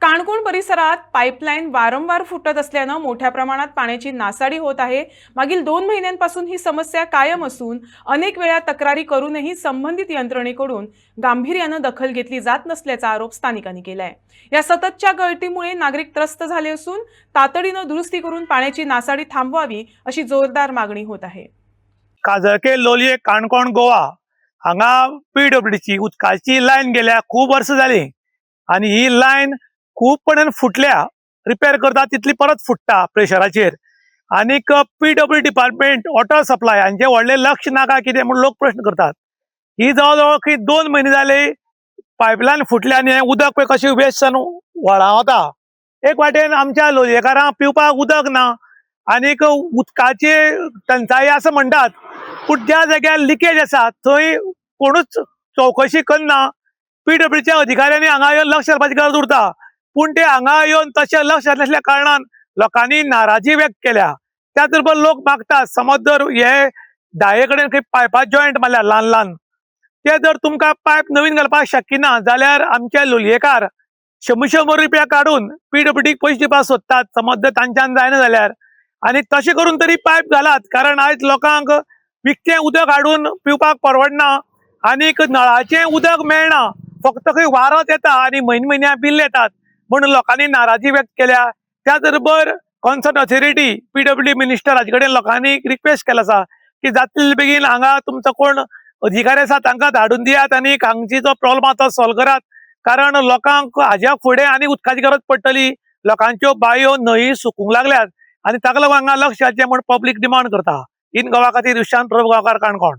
काणकोण परिसरात पाईपलाईन वारंवार फुटत असल्यानं मोठ्या प्रमाणात पाण्याची नासाडी होत आहे। मागील 2 महिन्यांपासून ही समस्या कायम असून अनेक वेळा तक्रारी करूनही संबंधित यंत्रणेकडून गांभीर्यानं दखल घेतली जात नसल्याचा आरोप स्थानिकांनी केलाय। या सततच्या गळतीमुळे नागरिक त्रस्त झाले असून तातडीनं दुरुस्ती करून पाण्याची नासाडी थांबवावी अशी जोरदार मागणी होत आहे। काजळके लोलये काणकोण गोवा हांगा पीडब्ल्यूडीची उदकाची लायन गेल्या खूप वर्ष जाली आणि ही लायन खूप पणान फुटल्या, रिपेर करता तितली परत फुटता प्रेशराचेर। आनीक पीडब्ल्यू डिपार्टमेंट वॉटर सप्लाय हांचे व्हडले लक्ष नाका कितें म्हूण लोक प्रश्न करतात। ही जवळ जवळ 2 महिने जाले पायपलायन फुटल्या आनी हें उदक पळय कशें वेस्ट जावन व्हांवता। एक वाटेन आमच्या लोलयेकारांक पिवपाक उदक ना आनीक उदकाची टंचाई आसा म्हणटात, पूण ज्या जाग्यार लिकेज आसा थंय कोणूच चौकशी करना। पीडब्ल्यूच्या अधिकाऱ्यांनी हांगा येवन लक्ष घालपाची गरज उरता, पूण ते हांगा येवन तशें लक्ष घातनासल्या कारणान लोकांनी नाराजी व्यक्त केल्या। त्याच बरोबर लोक मागतात समज जर हे दाये कडेन खंय पायपा जॉयंट मारल्या ल्हान ल्हान, ते जर तुमकां पायप नवीन घालपाक शक्य ना जाल्यार आमचे लोलयेकार 100 रुपया काडून पीडब्ल्यूडीक पयशे दिवपाक सोदतात समज जर तांच्यान जायना जाल्यार। आनी तशें करून तरी पायप घालात, कारण आयज लोकांक विकतें उदक हाडून पिवपाक परवडना आनीक नळाचें उदक मेळना, फक्त खंय वारोच येता आनी म्हयन्या बिल येतात म्हणून लोकांनी नाराजी व्यक्त केल्या। त्याच बरोबर कॉन्सर्न ऑथॉरिटी पीडब्ल्यूडी मिनिस्टर हाचे कडेन लोकांनी रिक्वेस्ट केला आसा की जातले बेगीन हांगा तुमचो कोण अधिकारी आसा तांकां धाडून दियात आनी हांगची जो प्रॉब्लम आसा तो सॉल्व करात, कारण लोकांक हाज्या फुडें आनी उदकाची गरज पडटली। लोकांच्यो बांयो न्हंयो सुकूंक लागल्यात आनी ताका लागून हांगा लक्ष घालचें म्हूण पब्लीक डिमांड करता। इन गोवा खातीर विशांत प्रभू गांवकार, काणकोण।